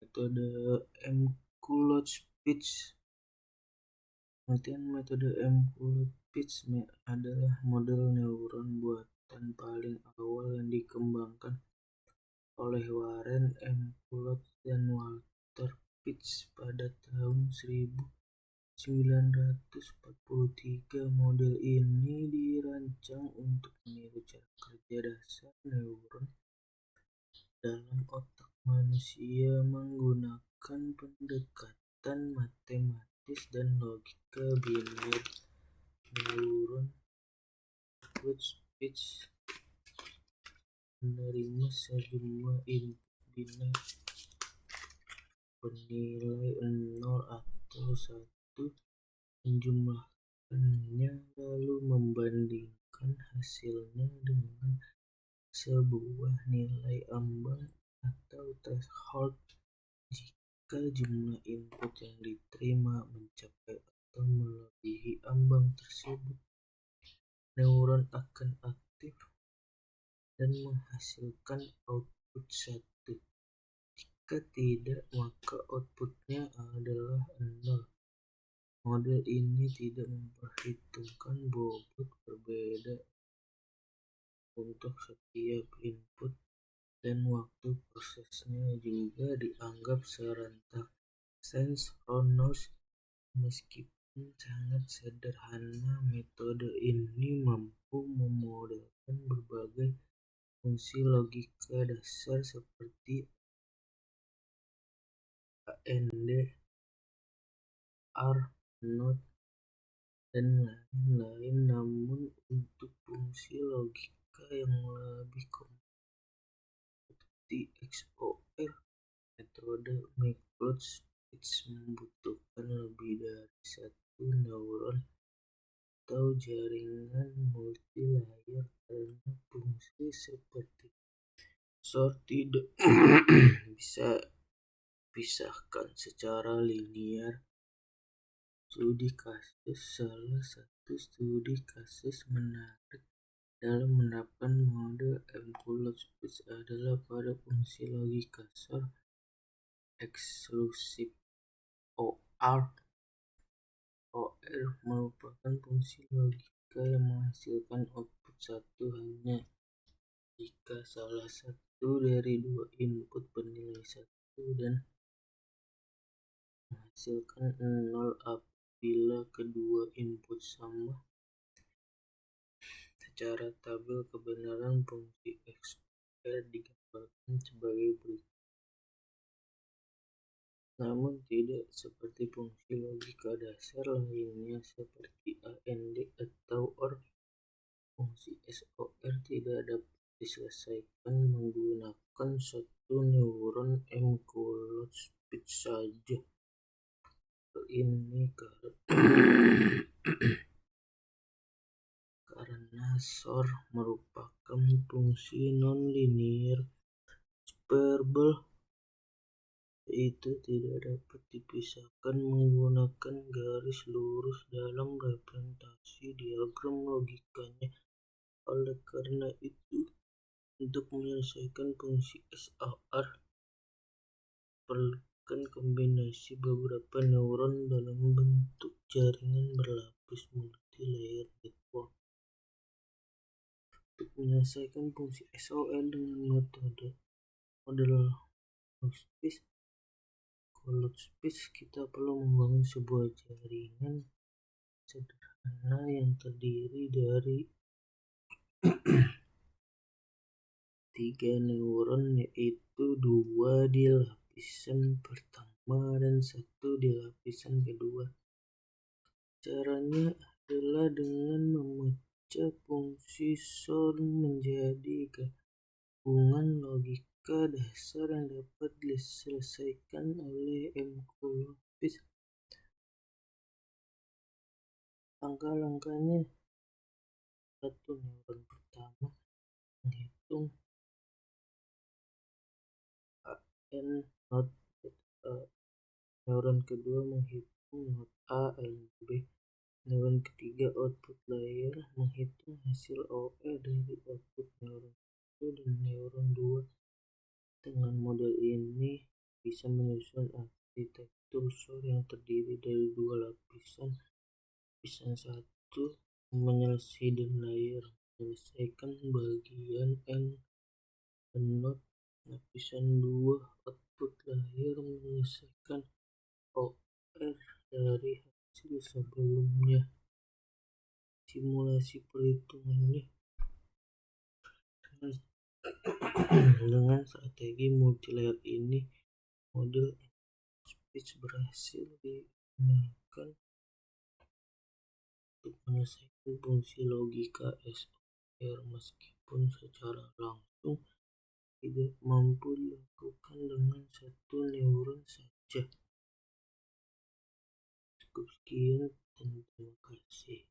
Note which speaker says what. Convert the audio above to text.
Speaker 1: Metode MQLogic-Pitch. Pengertian metode MQLogic-Pitch adalah model neuron buatan paling awal yang dikembangkan oleh Warren MQLogic dan Walter Pitts pada tahun 1943. Model ini dirancang untuk meniru cara kerja dasar neuron dalam otak manusia menggunakan pendekatan matematis dan logika biner. Neuron MQLogic-Pitch menerima sejumlah input biner bernilai 0 atau 1, menjumlahkannya lalu membandingkan hasilnya dengan sebuah nilai ambang atau threshold. Jika jumlah input yang diterima mencapai atau melebihi ambang tersebut, neuron akan aktif dan menghasilkan output 1. Jika tidak, maka outputnya adalah 0. Model ini tidak memperhitungkan bobot berbeda untuk setiap input dan waktu prosesnya juga dianggap serentak. Synchronous. Meskipun sangat sederhana, metode ini mampu memodelkan berbagai fungsi logika dasar seperti AND, OR, NOT, dan lain-lain. Namun untuk fungsi logika yang lebih kompleks seperti XOR, metode MQLogic-Pitch membutuhkan lebih dari satu neuron atau jaringan multilayer karena fungsi seperti XOR tidak bisa dipisahkan secara linear. Studi kasus. Salah satu studi kasus menarik dalam menerapkan model MQLogic-Pitch adalah pada fungsi logika XOR eksklusif. OR merupakan fungsi logika yang menghasilkan output 1 hanya jika salah satu dari dua input bernilai 1 dan menghasilkan 0 apabila kedua input sama. Secara tabel kebenaran fungsi XOR digambarkan sebagai berikut. Namun tidak seperti fungsi logika dasar lainnya seperti AND atau OR, fungsi XOR tidak dapat diselesaikan menggunakan satu neuron MQLogic-Pitch saja. Hal ini karena XOR merupakan fungsi non-linear separable, yaitu tidak dapat dipisahkan menggunakan garis lurus dalam representasi diagram logikanya. Oleh karena itu, untuk menyelesaikan fungsi XOR diperlukan kombinasi beberapa neuron dalam bentuk jaringan berlapis multilayer network. Untuk menyelesaikan fungsi XOR dengan model MQLogic-Pitch, kita perlu membangun sebuah jaringan sederhana yang terdiri dari 3 neuron, yaitu 2 di lapisan pertama dan 1 di lapisan kedua. Caranya adalah dengan memecah fungsi XOR menjadi gabungan logika dasar yang dapat diselesaikan oleh MQLogic-Pitch. Langkah-langkahnya: 1. Neuron pertama menghitung AND NOT. Neuron kedua menghitung NOT A and B. Neuron ketiga output layer menghitung hasil OR dari output neuron 1 dan neuron 2. Dengan model ini bisa menyusun arsitektur SOR yang terdiri dari dua lapisan. Lapisan satu menyelesaikan dan layer menyelesaikan bagian node. Lapisan dua output layer menyelesaikan OR dari hasil sebelumnya. Simulasi perhitungannya dengan strategi multilayer ini, model speech berhasil digunakan untuk menyelesaikan fungsi logika SOR meskipun secara langsung tidak mampu dilakukan dengan satu neuron saja. Cukup sekian dan terima kasih.